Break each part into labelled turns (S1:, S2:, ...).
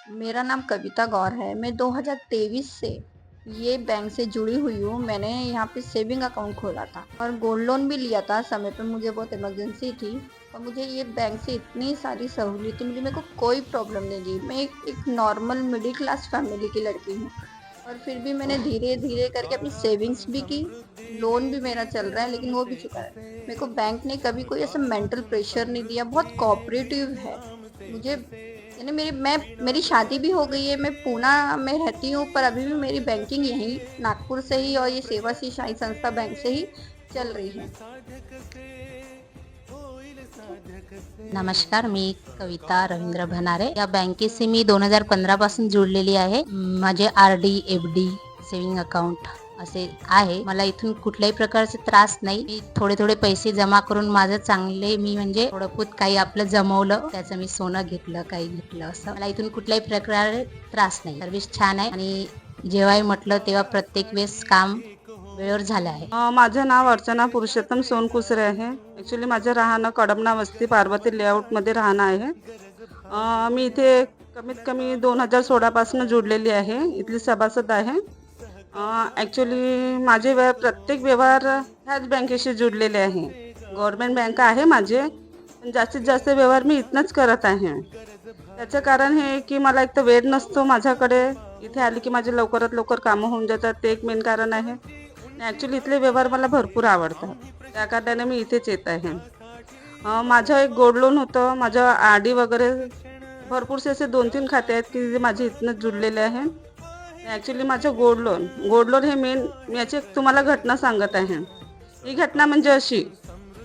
S1: मेरा नाम कविता गौर है। मैं 2023 से ये बैंक से जुड़ी हुई हूँ। मैंने यहाँ पे सेविंग अकाउंट खोला था और गोल्ड लोन भी लिया था। समय पे मुझे बहुत इमरजेंसी थी और मुझे ये बैंक से इतनी सारी सहूलियतें मिली, मेरे को कोई प्रॉब्लम नहीं दी। मैं एक नॉर्मल मिडिल क्लास फैमिली की लड़की हूँ और फिर भी मैंने धीरे धीरे करके अपनी सेविंग्स भी की। लोन भी मेरा चल रहा है लेकिन वो भी चुका है। मेरे को बैंक ने कभी कोई ऐसा मेंटल प्रेशर नहीं दिया, बहुत कोऑपरेटिव है। मुझे यानी मेरी शादी भी हो गई है। मैं पूना में रहती हूँ पर अभी भी मेरी बैंकिंग यहीं नागपुर से ही और ये सेवाश्री साई संस्था बैंक से ही चल रही है।
S2: नमस्कार, मी कविता रवींद्र भनारे. या बँकेशी मी 2015 पासून जोडलेली आहे. माझे RD FD सेविंग अकाउंट असे आहे. मला इथून कुठल्याही प्रकारचे त्रास नाही. मी थोडे पैसे जमा करून माझं चांगले मी म्हणजे थोडंफूत काही आपलं जमवलं, त्याचं मी सोनं घेतलं, काही घेतलं, असं मला इथून कुठल्याही प्रकारे त्रास नाही. सर्व्हिस छान आहे आणि जेव्हाही म्हटलं तेव्हा प्रत्येक वेळेस काम वेळेवर झालं आहे.
S3: माझं नाव अर्चना पुरुषोत्तम सोनकुसरे आहे. ॲक्च्युली माझं राहणं कडमना वस्ती पार्वती लेआउटमध्ये राहणं आहे. मी इथे कमीत कमी 2016 पासून जोडलेली आहे. इथली सभासद आहे. ॲक्च्युली माझे प्रत्येक व्यवहार ह्याच बँकेशी जोडलेले आहे. गव्हर्नमेंट बँक आहे माझे, पण जास्तीत जास्त व्यवहार मी इथनंच करत आहे. त्याचं कारण हे की मला एक तर वेळ नसतो माझ्याकडे. इथे आली की माझे लवकरात लवकर कामं होऊन जातात, ते एक मेन कारण आहे. ॲक्च्युली इथले व्यवहार मला भरपूर आवडतात, त्या कारणाने मी इथेच येत आहे. माझं एक गोल्ड लोन होतं. माझं RD वगैरे भरपूरसे असे 2-3 खाते आहेत की जे माझे इथनंच जुळलेले आहे. ॲक्च्युली माझं गोल्ड लोन हे मेन मी याची तुम्हाला घटना सांगत आहे. ही घटना म्हणजे अशी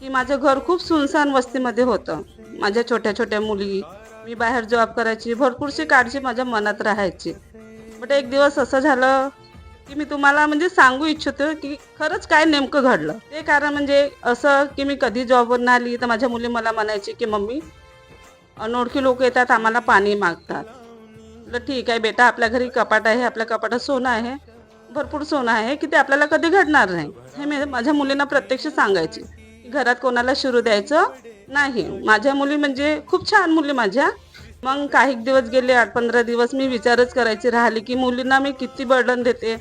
S3: की माझं घर खूप सुनसान वस्तीमध्ये होतं. माझ्या छोट्या छोट्या मुली, मी बाहेर जॉब करायची, भरपूरशी काळजी माझ्या मनात राहायची. बट एक दिवस असं झालं की मी तुम्हाला म्हणजे सांगू इच्छितो की खरंच काय नेमकं घडलं. ते कारण म्हणजे असं की मी कधी जॉबवरून आली तर माझ्या मुली मला म्हणायची की मम्मी, अनोळखी लोक येतात, आम्हाला पाणी मागतात. म्हटलं ठीक आहे बेटा, आपल्या घरी कपाट आहे, आपल्या कपाटात सोनं आहे, भरपूर सोनं आहे की ते आपल्याला कधी घडणार नाही. हे मी माझ्या मुलींना प्रत्यक्ष सांगायची की घरात कोणाला शिरू द्यायचं नाही. माझ्या मुली म्हणजे खूप छान मुली माझ्या. मग काही दिवस गेले, 8-15 दिवस मी विचारच करायची राहिली की मुलींना मी किती बर्डन देते.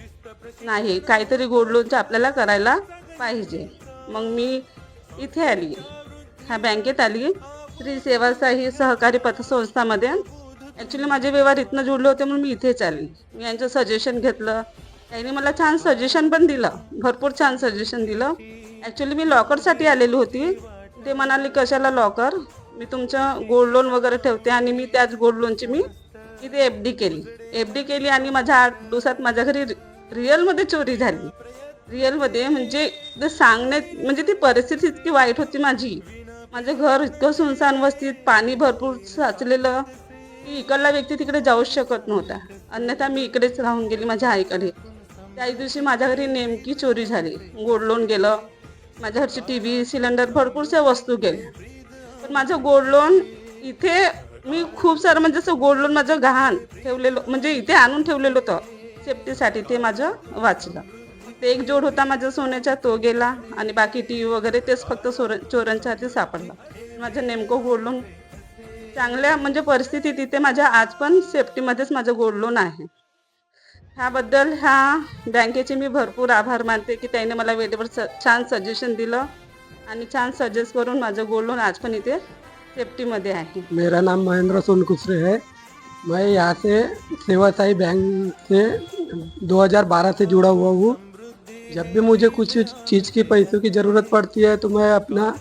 S3: नाही, काहीतरी गोल्ड लोनचं आपल्याला करायला पाहिजे. मग मी इथे आली, ह्या बँकेत आली, श्री सेवासाई सहकारी पतसंस्थामध्ये. ॲक्च्युली माझे व्यवहार इथनं जोडले होते म्हणून मी इथेच आली. मी यांचं सजेशन घेतलं. त्यांनी मला छान सजेशन पण दिलं, भरपूर छान सजेशन दिलं. ॲक्च्युली मी लॉकरसाठी आलेली होती. ते म्हणाले कशाला लॉकर, मी तुमचं गोल्ड लोन वगैरे ठेवते. आणि मी त्याच गोल्ड लोनची मी इथे FD केली आणि माझ्या 8 दिवसात माझ्या घरी रिअलमध्ये चोरी झाली. रिअलमध्ये म्हणजे ते सांगण्यात म्हणजे ती परिस्थिती इतकी वाईट होती माझी. माझं घर इतकं सुनसान वस्तीत, पाणी भरपूर साचलेलं की इकडला व्यक्ती तिकडे जाऊच शकत नव्हता. अन्यथा मी इकडेच राहून गेली माझ्या आईकडे. त्याच दिवशी माझ्या घरी नेमकी चोरी झाली. गोल्ड लोन गेलं, माझ्या घरची TV, सिलेंडर, भरपूरशा वस्तू गेल्या. पण माझं गोल्ड लोन इथे मी खूप सारं म्हणजे असं गोल्ड लोन माझं गहाण ठेवलेलं म्हणजे इथे आणून ठेवलेलं होतं सेफ्टीसाठी, ते माझं वाचलं. ते एक जोड होता माझ्या सोन्याचा, तो गेला आणि बाकी TV वगैरे तेच फक्त चोरांच्या हाती सापडलं. माझं नेमकं गोल्ड लोन चांगल्या म्हणजे परिस्थितीत इथे माझ्या आज पण सेफ्टीमध्येच माझं गोल्ड लोन आहे. ह्याबद्दल ह्या बँकेचे मी भरपूर आभार मानते की त्याने मला वेळेवर छान सजेशन दिलं आणि छान सजेस्ट करून माझं गोल्ड लोन आज पण इथे सेफ्टीमध्ये आहे.
S4: मेरा नाम महेंद्र सोनकुसरे है. मैं यहाँ से सेवा साई बैंक से 2012 से जुड़ा हुआ हूँ. जब भी मुझे कुछ चीज़ की पैसों की ज़रूरत पड़ती है तो मैं अपना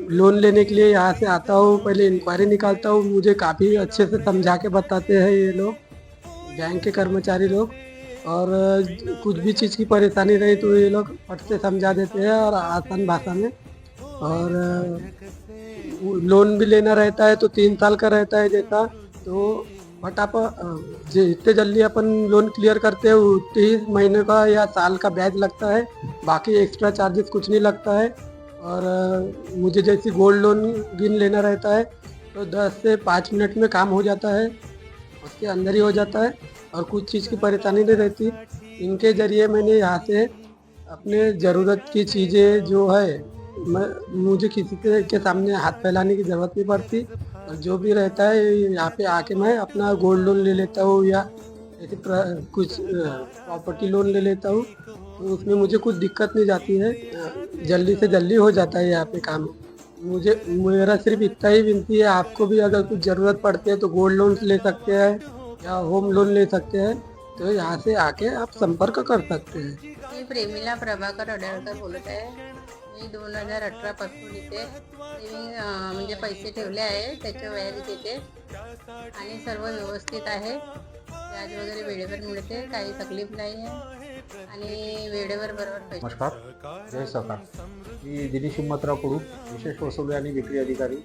S4: लोन लेने के लिए यहाँ से आता हूँ. पहले इंक्वायरी निकालता हूँ. मुझे काफ़ी अच्छे से समझा के बताते हैं ये लोग, बैंक के कर्मचारी लोग. और कुछ भी चीज़ की परेशानी रही तो ये लोग फट से समझा देते हैं और आसान भाषा में. और लोन भी लेना रहता है तो 3 साल का रहता है जैसा, तो जितने जल्दी अपन लोन क्लियर करते हैं उतने ही महीने का या साल का ब्याज लगता है. बाकी एक्स्ट्रा चार्जेस कुछ नहीं लगता है. और मुझे जैसे गोल्ड लोन गिन लेना रहता है तो 10 से 5 मिनट में काम हो जाता है, उसके अंदर ही हो जाता है. और कुछ चीज़ की परेशानी नहीं रहती. इनके ज़रिए मैंने यहाँ से अपने ज़रूरत की चीज़ें जो है मुझे किसी के सामने हाथ फैलाने की ज़रूरत नहीं पड़ती. और जो भी रहता है यहाँ पे आके मैं अपना गोल्ड लोन ले लेता हूँ या ऐसे कुछ प्रॉपर्टी लोन ले लेता हूँ, तो उसमें मुझे कुछ दिक्कत नहीं जाती है। जल्दी से जल्दी हो जाता है यहाँ पे काम। मुझे मेरा सिर्फ इतना ही विनती है, आपको भी अगर कुछ ज़रूरत पड़ती है तो गोल्ड लोन ले सकते हैं या होम लोन ले सकते हैं, तो यहाँ से आके आप संपर्क कर सकते हैं।
S2: मी प्रेमिला प्रभाकर अडळकर बोलत आहे. मी 2018 पासून इथे सेविंग म्हणजे पैसे ठेवले आहे, त्याचे व्याज देते आणि सर्व व्यवस्थित आहे. व्याज वगैरे वेळेवर मिळते, काही तकलीफ नाही आहे आणि वेळेवर बरोबर पैसे.
S5: नमस्कार, जय सहकार. मी दिनेश हिम्मतराव कडू, विशेष वसुली आणि विक्री अधिकारी,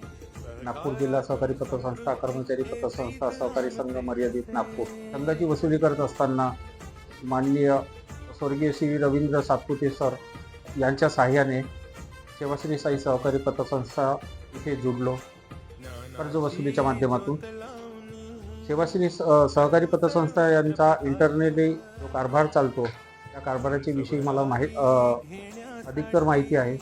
S5: नागपूर जिल्हा सहकारी पतसंस्था, कर्मचारी पतसंस्था सहकारी संघ मर्यादित नागपूर. संघाची वसुली करत असताना माननीय स्वर्गीय श्री रवींद्र सातपुते सर यांच्या साहाय्याने सेवाश्री साई सहकारी पतसंस्था इथे जुडलो. कर्ज वसुलीच्या माध्यमातून सेवाश्री सहकारी पतसंस्था यांचा इंटरनेटली जो कारभार चालतो, त्या कारभाराच्या विषयी मला अधिकतर माहिती आहे.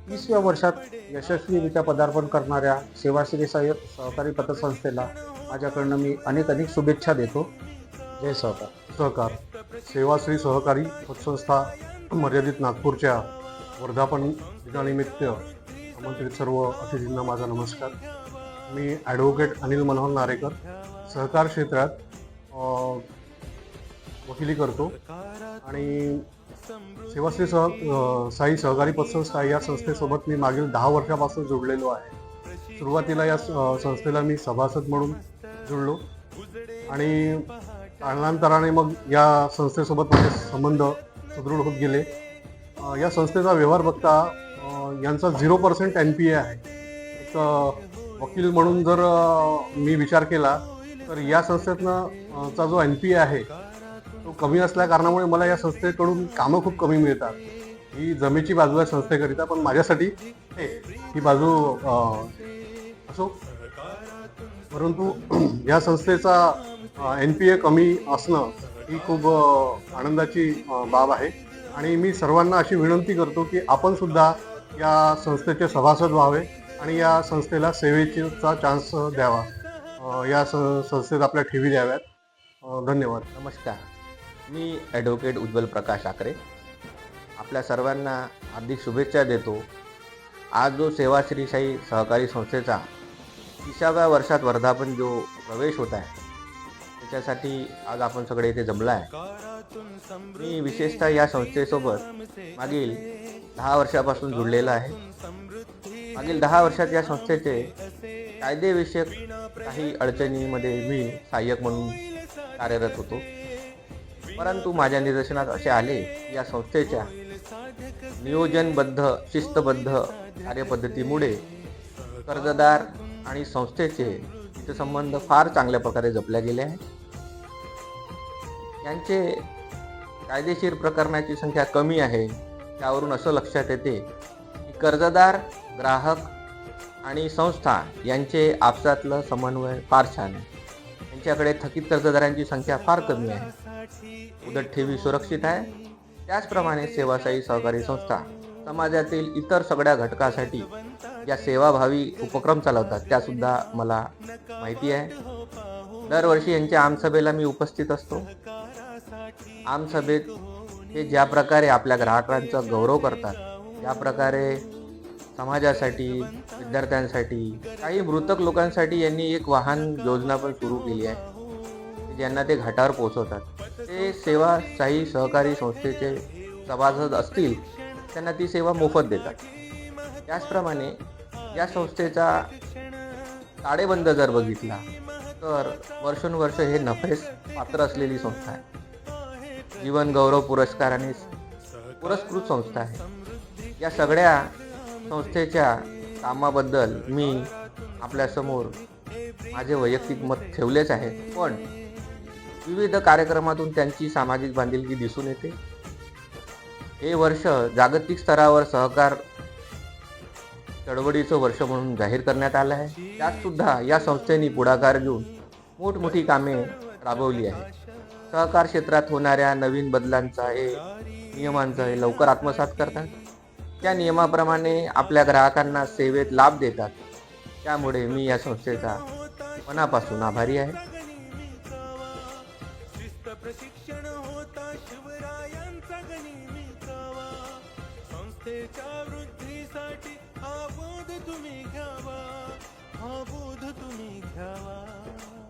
S5: 30व्या वर्षात यशस्वीरित्या पदार्पण करणाऱ्या सेवाश्री साई सहकारी पतसंस्थेला माझ्याकडनं मी अनेक शुभेच्छा देतो. जय सहकार. सेवाश्री सहकारी पतसंस्था मर्यादित नागपूरच्या वर्धापन दिनानिमित्त आमंत्रित सर्व अतिथींना माझा नमस्कार. मी ॲडव्होकेट अनिल मनोहर नारेकर, सहकार क्षेत्रात वकिली करतो आणि सेवाश्री साई सहकारी पतसंस्था या संस्थेसोबत मी मागील 10 वर्षापासून जोडलेलो आहे. सुरुवातीला या संस्थेला मी सभासद म्हणून जुळलो आणि कालांतराने मग या संस्थेसोबत माझे संबंध सुदृढ होत गेले. या संस्थेचा व्यवहार बघता यांचा 0% NPA आहे. एक वकील म्हणून जर मी विचार केला तर या संस्थेतनं चा जो NPA आहे तो कमी असल्या कारणामुळे मला या संस्थेकडून कामं खूप कमी मिळतात. ही जमेची बाजू आहे संस्थेकरिता, पण माझ्यासाठी ही बाजू असो. परंतु या संस्थेचा NPA कमी असणं ही खूप आनंदाची बाब आहे आणि मी सर्वांना अशी विनंती करतो की आपण सुद्धा या संस्थेचे सभासद व्हावे आणि या संस्थेला सेवेचा चान्स द्यावा. या संस्थेत आपल्या ठेवी द्याव्यात. धन्यवाद.
S6: नमस्कार, मी ॲडव्होकेट उज्ज्वल प्रकाश आकरे आपल्या सर्वांना हार्दिक शुभेच्छा देतो. आज जो सेवाश्री साई सहकारी संस्थेचा 30व्या वर्षात वर्धापन जो प्रवेश होत आहे त्याच्यासाठी आज आपण सगळे इथे जमलो आहे. मी विशेषतः या संस्थेसोबत मागील 10 वर्षापासून जुळलेला आहे. मागील 10 वर्षात या संस्थेचे कायदेविषयक काही अडचणीमध्ये मी सहाय्यक म्हणून कार्यरत होतो. परंतु माझ्या निदर्शनात असे आले की या संस्थेच्या नियोजनबद्ध शिस्तबद्ध कार्यपद्धतीमुळे कर्जदार आणि संस्थेचे हितसंबंध फार चांगल्या प्रकारे जपले गेले आहेत. यांचे कायदेशीर प्रकरणाची संख्या कमी आहे. त्यावरून असं लक्षात येते की कर्जदार, ग्राहक आणि संस्था यांचे आपसातलं समन्वय फार छान आहे. यांच्याकडे थकीत कर्जदारांची संख्या फार कमी आहे. मुदत ठेवी सुरक्षित आहे. त्याचप्रमाणे सेवासाई सहकारी संस्था समाजातील इतर सगळ्या घटकासाठी ज्या सेवाभावी उपक्रम चालवतात त्यासुद्धा मला माहिती आहे. दरवर्षी यांच्या आमसभेला मी उपस्थित असतो. आमसभेत हे ज्या प्रकारे आपल्या ग्राहकांचा गौरव करतात, ज्या प्रकारे समाजासाठी, विद्यार्थ्यांसाठी, काही मृतक लोकांसाठी यांनी एक वाहन योजना पण सुरू केली आहे ज्यांना ते घाटावर पोहोचवतात. ते सेवा साई सहकारी संस्थेचे सभासद असतील त्यांना ती सेवा मोफत देतात. त्याचप्रमाणे या संस्थेचा ताळेबंद जर बघितला तर वर्षोनवर्ष हे नफेस पात्र असलेली संस्था आहे. जीवन गौरव पुरस्काराने पुरस्कृत संस्था आहे. या सगळ्या संस्थेच्या कामाबद्दल मी आपल्यासमोर माझे वैयक्तिक मत ठेवलेच आहे, पण विविध कार्यक्रमातून त्यांची सामाजिक बांधिलकी दिसून येते. हे वर्ष जागतिक स्तरावर सहकार चळवळीचं वर्ष म्हणून जाहीर करण्यात आलं आहे. त्यातसुद्धा या संस्थेने पुढाकार घेऊन मोठमोठी कामे राबवली आहेत. सहकार क्षेत्रात होणाऱ्या नवीन बदलांचा नियमांचा लवकर आत्मसात करतात. त्या नियमाप्रमाणे आपल्या ग्राहकांना सेवेत लाभ देतात. त्यामुळे मी या संस्थेचा मनापासून आभारी आहे.
S7: प्रशिक्षण होता शिवरायांचा गनिमीचावा. संस्थेच्या वृद्धीसाठी हा बोध तुम्ही घ्यावा, हा बोध तुम्ही घ्यावा.